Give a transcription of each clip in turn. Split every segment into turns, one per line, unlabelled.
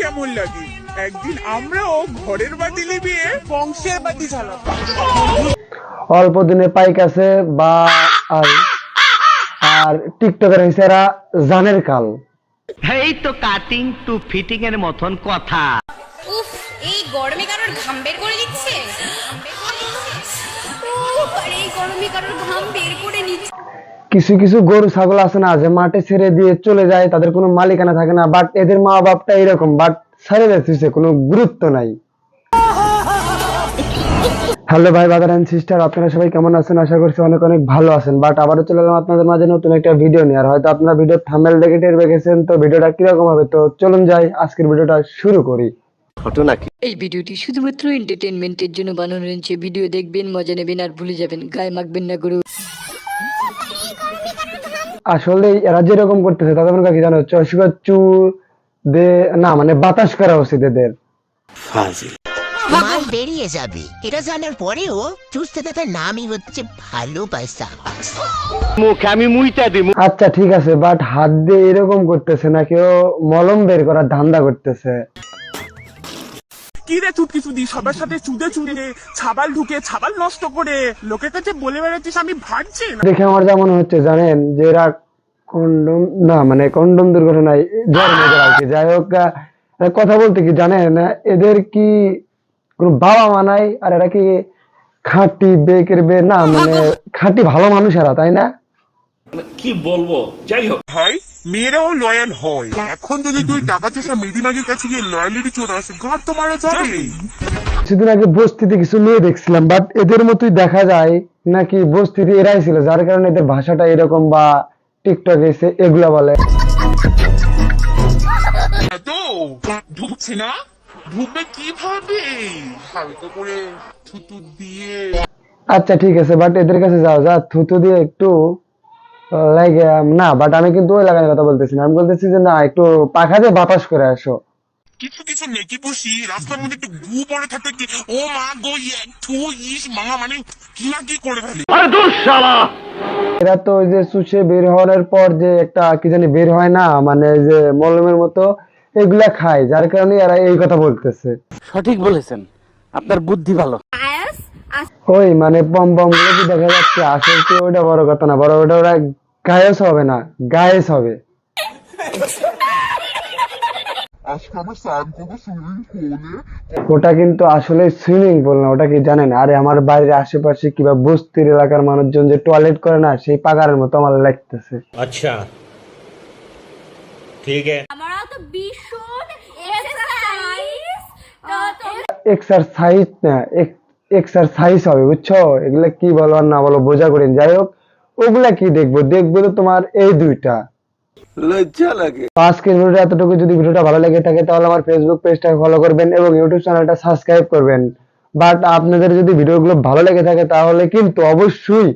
কেমন লাগে? একদিন আমরাও ঘরের বাতি নিভিয়ে বংশের বাতি জ্বালাবো।
অল্প দিনে পাইক আছে বা আর আর টিকটকের হইছে এরা জানের কাল।
এই তো কাটিং টু ফিটিং এর মতন কথা।
উফ, এই গরমে কারোর ঘাম বের করে দিচ্ছে। আর এই গরমে কারোর ঘাম বের করে নিচ্ছে।
কিছু কিছু গরু ছাগল আছে না যে মাঠে ছেড়ে দিয়ে চলে যায়, তাদের কোনো মালিকানা থাকে না, বাট এদের মা বাপটা এরকম, বাট ছেড়ে দিচ্ছে, কোনো গুরুত্ব নাই। হ্যালো ভাই ব্রাদার এন্ড সিস্টার, আপনারা সবাই কেমন আছেন? আশা করছি অনেক অনেক ভালো আছেন। বাট আবারও চলে এলাম আপনাদের মাঝে নতুন একটা ভিডিও নিয়ে। আর হয়তো আপনারা ভিডিও থাম্বনেল দেখে টের পেয়ে গেছেন তো ভিডিওটা কিরকম হবে। তো চলুন যাই আজকের ভিডিওটা শুরু করি।
এই ভিডিওটি শুধুমাত্র এন্টারটেইনমেন্টের জন্য বানানো হয়েছে। ভিডিও দেখবেন, মজা নেবেন আর ভুলে যাবেন। গায়ে মাখবেন না গুরু।
আসলে এরা যেরকম করতেছে তাদের মনে কি জানো, চু দে না, মানে বাতাস করা উচিত এদের।
মাল বেরিয়ে যাবে এটা জানার পরেও চুষতে তাদের নামই হচ্ছে ভালোবাসা।
মুখে আমি মুইতা দিমু।
আচ্ছা ঠিক আছে, বাট হাত দিয়ে এরকম করতেছে না, কেউ মলম বের করার ধান্দা করতেছে।
কি রে চুটকি চুদি, সবার সাথে চুদে চুদে ছাবাল ঢুকে ছাবাল নষ্ট করে লোকের কাছে বলে বেড়াচ্ছিস আমি ভাবছি না।
দেখে আমার যেমন হচ্ছে জানেন যে এরা কন্ডম না, মানে কন্ডম দুর্ঘটনায় জন্ম আর কি। যাই হোক, কথা বলতে কি জানেন, এদের কি কোনো বাবা মা নাই? আর এরা কি খাঁটি বেকের বে না, মানে খাঁটি ভালো মানুষ এরা, তাই না?
কি বলবো, যাই হোক।
ভাই মেয়েরাও লয়াল হয়। এখন যদি তুই টাকা চোষা মেদিমাগের কাছে গিয়ে লয়ালিটি চলে আসে, ঘর তো মারা যাবে।
কিছুদিন আগে বস্তিতে কিছু মেয়ে দেখছিলাম, বাট এদের মতোই দেখা যায় নাকি বস্তিতে এরাই ছিল, যার কারণে এদের ভাষাটা এরকম, বা টিকটকে এসে এগুলা বলে।
তো ঢুকছে না, ঢুকবে কিভাবে? হালকা করে থুতু দিয়ে।
আচ্ছা ঠিক আছে, বাট এদের কাছে যাও, যা থুতু দিয়ে একটু লাগে না, বাট আমি কিন্তু ওই লাগানোর কথা বলতেছি না। আমি বলতেছি যে না, একটু পাখা দিয়ে বাতাস করে আসো।
কিছু কিছু নেকি পুষি রাস্তার মধ্যে একটু গু পড়ে থাকে কি, ও মা গো একটু ইস মা, মানে কি না কি করে ফেলি।
আরে দূর শালা।
এরা তো ওই যে চুষে বের হওয়ার পর যে একটা কি জানি বের হয় না, মানে যে মলমের মতো, এগুলা খায়, যার কারণে এরা এই কথা বলতেছে।
সঠিক বলেছেন, আপনার বুদ্ধি ভালো।
ওই মানে পম পম গুলো কি দেখা যাচ্ছে, আসল কি ওটা বড় কথা না, বড় ওটা ওরা গায়েস হবে না, গায়েস হবে। ওটা কিন্তু আসলে সুইমিং পুল না, ওটা কি জানেন? আরে আমার বাড়ির আশেপাশে কিংবা বস্তির এলাকার মানুষজন যে টয়লেট করে না, সেই পাগারের মতো আমার লাগতেছে।
আচ্ছা ঠিক আছে।
আমরা তো ভীষণ এক্সারসাইজ
এক্সারসাইজ না, এক্সারসাইজ হবে, বুঝছো? এগুলা কি বলো আর না বলো বোঝা করেন। যাই হোক, ওগুলা কি দেখবো, দেখবো তো তোমার এই দুইটা।
লজ্জা লাগে।
আজকের ভিডিওটা এতটুকু। যদি ভিডিওটা ভালো লেগে থাকে তাহলে আমার ফেসবুক পেজটা ফলো করবেন এবং ইউটিউব চ্যানেলটা সাবস্ক্রাইব করবেন। বাট আপনাদের যদি ভিডিওগুলো ভালো লেগে থাকে তাহলে কিন্তু অবশ্যই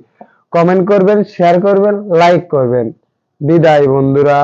কমেন্ট করবেন, শেয়ার করবেন, লাইক করবেন। বিদায় বন্ধুরা।